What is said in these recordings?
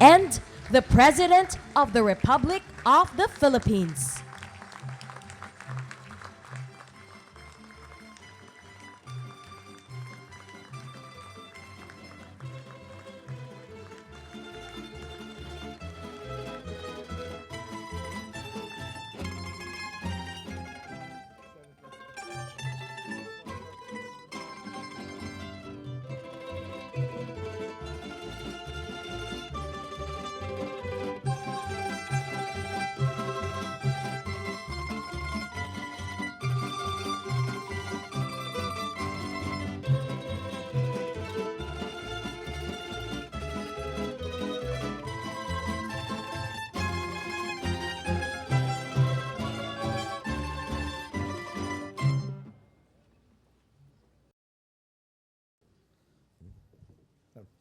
and the President of the Republic of the Philippines.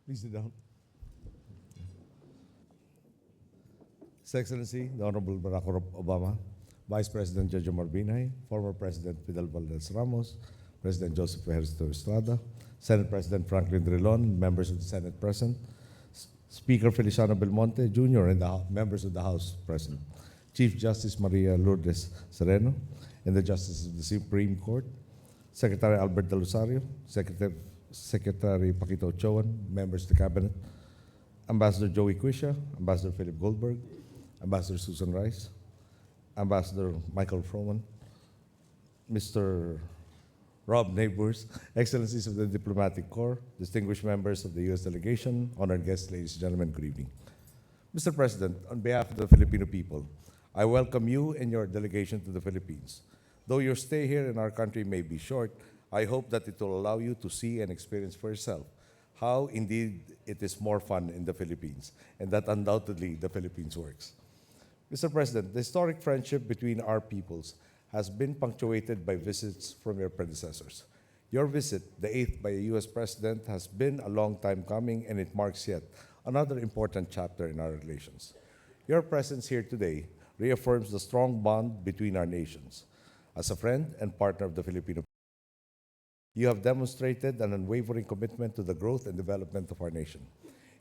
Please sit down. His Excellency, the Honorable Barack Obama, Vice President Jojo Marbinay, former President Fidel Valdez Ramos, President Joseph Ejercito Estrada, Senate President Franklin Drilon, members of the Senate present, Speaker Feliciano Belmonte Jr., and the members of the House present, Chief Justice Maria Lourdes Sereno, and the Justices of the Supreme Court, Secretary Albert De Rosario, Secretary Paquito Ochoan, members of the Cabinet, Ambassador Joey Quisha, Ambassador Philip Goldberg, Ambassador Susan Rice, Ambassador Michael Froman, Mr. Rob Neighbors, Excellencies of the Diplomatic Corps, distinguished members of the U.S. delegation, honored guests, ladies and gentlemen, good evening. Mr. President, on behalf of the Filipino people, I welcome you and your delegation to the Philippines. Though your stay here in our country may be short, I hope that it will allow you to see and experience for yourself how indeed it is more fun in the Philippines, and that undoubtedly the Philippines works. Mr. President, the historic friendship between our peoples has been punctuated by visits from your predecessors. Your visit, the 8th by a U.S. President, has been a long time coming, and it marks yet another important chapter in our relations. Your presence here today reaffirms the strong bond between our nations. As a friend and partner of the Filipino people, you have demonstrated an unwavering commitment to the growth and development of our nation.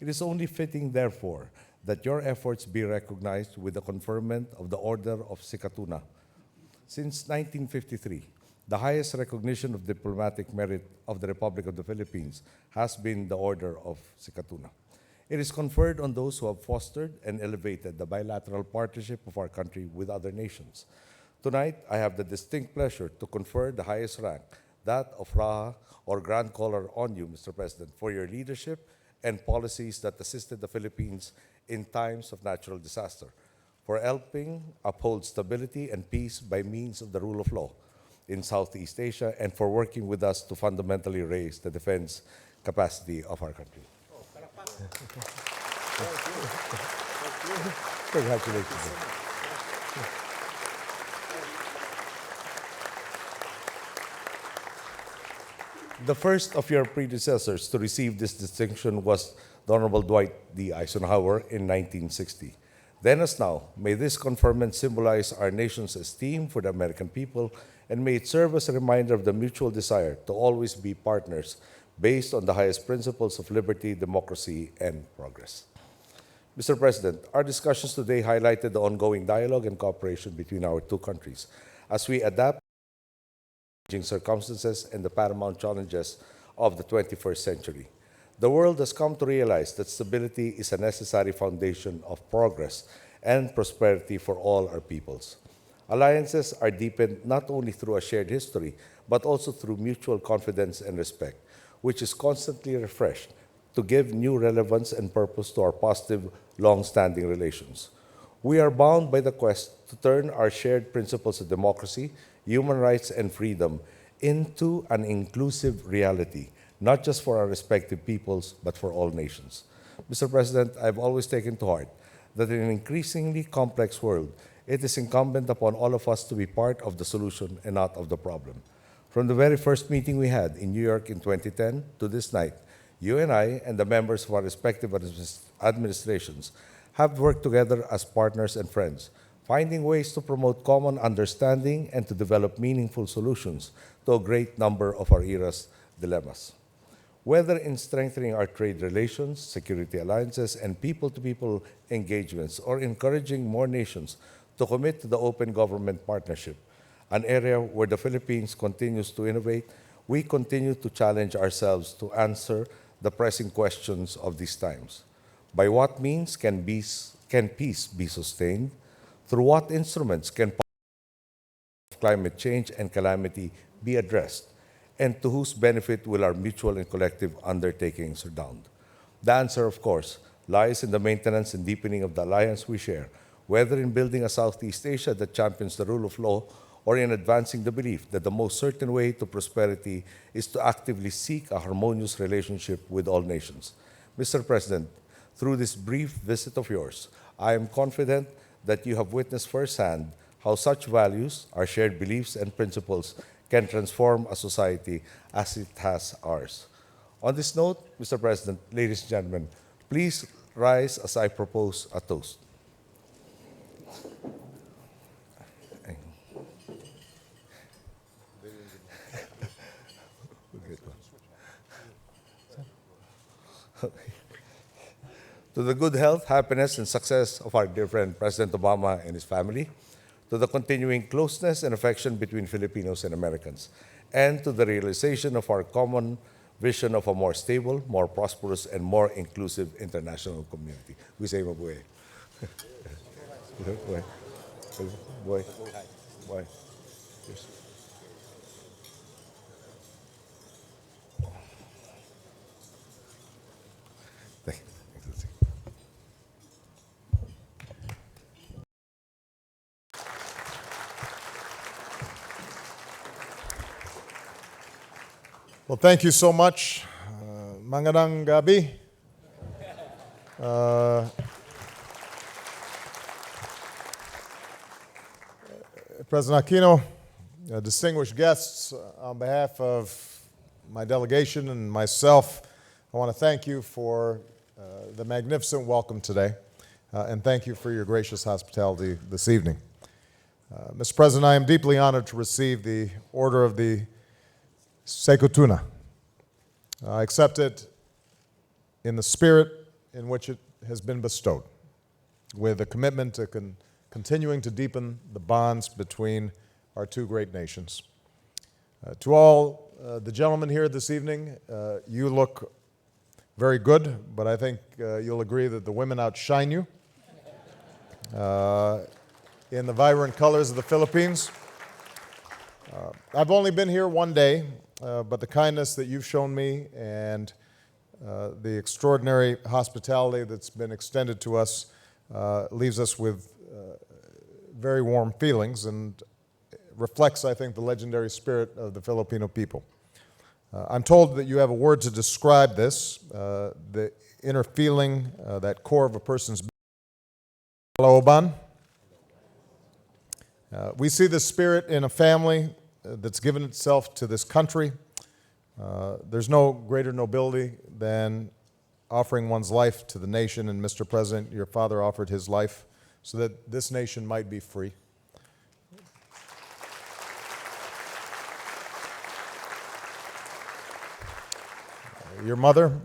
It is only fitting, therefore, that your efforts be recognized with the conferment of the Order of Sikatuna. Since 1953, the highest recognition of diplomatic merit of the Republic of the Philippines has been the Order of Sikatuna. It is conferred on those who have fostered and elevated the bilateral partnership of our country with other nations. Tonight, I have the distinct pleasure to confer the highest rank, that of Raha or Grand Collar, on you, Mr. President, for your leadership and policies that assisted the Philippines in times of natural disaster, for helping uphold stability and peace by means of the rule of law in Southeast Asia, and for working with us to fundamentally raise the defense capacity of our country. Congratulations. The first of your predecessors to receive this distinction was the Honorable Dwight D. Eisenhower in 1960. Then as now, may this conferment symbolize our nation's esteem for the American people, and may it serve as a reminder of the mutual desire to always be partners based on the highest principles of liberty, democracy, and progress. Mr. President, our discussions today highlighted the ongoing dialogue and cooperation between our two countries as we adapt to changing circumstances and the paramount challenges of the 21st century. The world has come to realize that stability is a necessary foundation of progress and prosperity for all our peoples. Alliances are deepened not only through a shared history, but also through mutual confidence and respect, which is constantly refreshed to give new relevance and purpose to our positive, long-standing relations. We are bound by the quest to turn our shared principles of democracy, human rights, and freedom into an inclusive reality, not just for our respective peoples, but for all nations. Mr. President, I've always taken to heart that in an increasingly complex world, it is incumbent upon all of us to be part of the solution and not of the problem. From the very first meeting we had in New York in 2010 to this night, you and I and the members of our respective administrations have worked together as partners and friends, finding ways to promote common understanding and to develop meaningful solutions to a great number of our era's dilemmas. whether in strengthening our trade relations, security alliances, and people-to-people engagements, or encouraging more nations to commit to the open government partnership, an area where the Philippines continues to innovate. We continue to challenge ourselves to answer the pressing questions of these times. By what means can peace be sustained? Through what instruments can climate change and calamity be addressed? And to whose benefit will our mutual and collective undertakings redound? The answer, of course, lies in the maintenance and deepening of the alliance we share, whether in building a Southeast Asia that champions the rule of law or in advancing the belief that the most certain way to prosperity is to actively seek a harmonious relationship with all nations. Mr. President, through this brief visit of yours, I am confident that you have witnessed firsthand how such values, our shared beliefs and principles, can transform a society as it has ours. On this note, Mr. President, ladies and gentlemen, please rise as I propose a toast. To the good health, happiness, and success of our dear friend President Obama and his family, to the continuing closeness and affection between Filipinos and Americans, and to the realization of our common vision of a more stable, more prosperous, and more inclusive international community. We say mabuhay. Boy. Boy. Boy. Yes. Thank you. Well, thank you so much. Magandang gabi. President Aquino, distinguished guests, on behalf of my delegation and myself, I want to thank you for the magnificent welcome today, and thank you for your gracious hospitality this evening. Mr. President, I am deeply honored to receive the Order of the Sekutuna. I accept it in the spirit in which it has been bestowed, with a commitment to continuing to deepen the bonds between our two great nations. To all the gentlemen here this evening, you look very good, but I think you'll agree that the women outshine you in the vibrant colors of the Philippines. I've only been here one day, but the kindness that you've shown me and the extraordinary hospitality that's been extended to us leaves us with very warm feelings and reflects, I think, the legendary spirit of the Filipino people. I'm told that you have a word to describe this, the inner feeling, that core of a person's being. We see the spirit in a family that's given itself to this country. There's no greater nobility than offering one's life to the nation, and Mr. President, your father offered his life so that this nation might be free. Your mother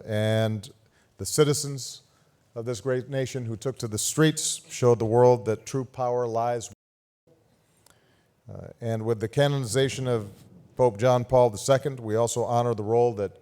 and the citizens of this great nation who took to the streets showed the world that true power lies. And with the canonization of Pope John Paul II, we also honor the role that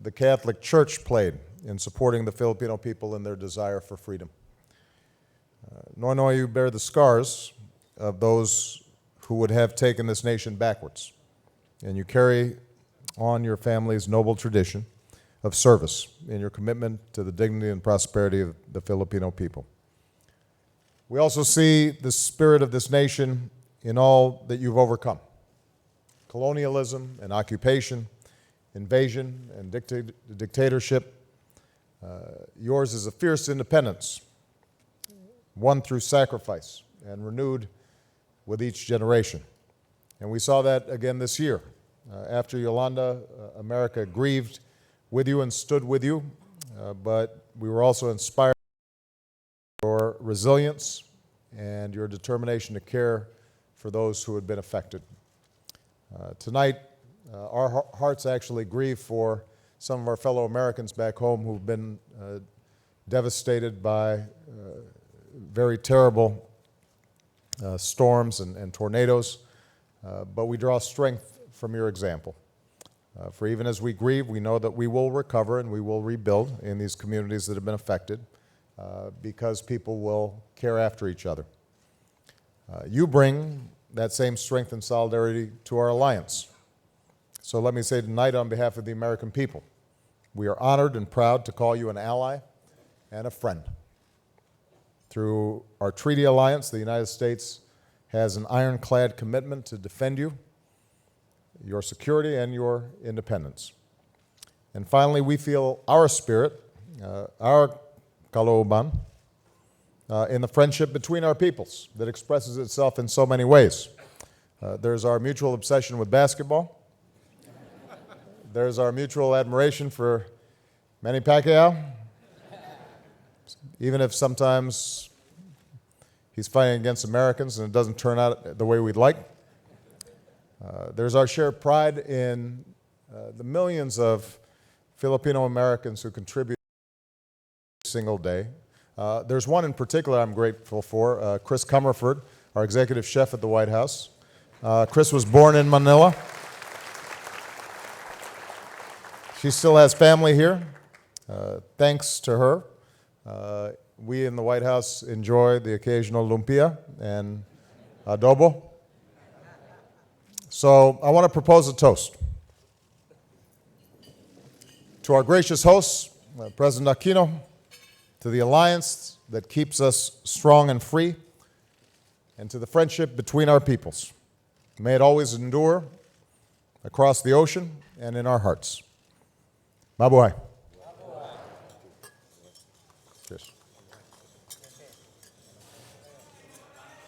the Catholic Church played in supporting the Filipino people in their desire for freedom. Noynoy, you bear the scars of those who would have taken this nation backwards, and you carry on your family's noble tradition of service in your commitment to the dignity and prosperity of the Filipino people. We also see the spirit of this nation in all that you've overcome: colonialism and occupation, invasion and dictatorship. Yours is a fierce independence, won through sacrifice and renewed with each generation. And we saw that again this year. After Yolanda, America grieved with you and stood with you, but we were also inspired by your resilience and your determination to care for those who had been affected. Tonight, our hearts actually grieve for some of our fellow Americans back home who've been devastated by very terrible storms and tornadoes, but we draw strength from your example. For even as we grieve, we know that we will recover and we will rebuild in these communities that have been affected because people will care after each other. You bring that same strength and solidarity to our alliance. So let me say tonight on behalf of the American people, we are honored and proud to call you an ally and a friend. Through our treaty alliance, the United States has an ironclad commitment to defend you, your security, and your independence. And finally, we feel our spirit, our kalooban, in the friendship between our peoples that expresses itself in so many ways. There's our mutual obsession with basketball. There's our mutual admiration for Manny Pacquiao, even if sometimes he's fighting against Americans and it doesn't turn out the way we'd like. There's our shared pride in the millions of Filipino Americans who contribute every single day. There's one in particular I'm grateful for, Chris Comerford, our executive chef at the White House. Chris was born in Manila. She still has family here. Thanks to her, we in the White House enjoy the occasional lumpia and adobo. So I want to propose a toast. To our gracious host, President Aquino, to the alliance that keeps us strong and free, and to the friendship between our peoples. May it always endure across the ocean and in our hearts. Mabuhay. Cheers.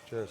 Cheers.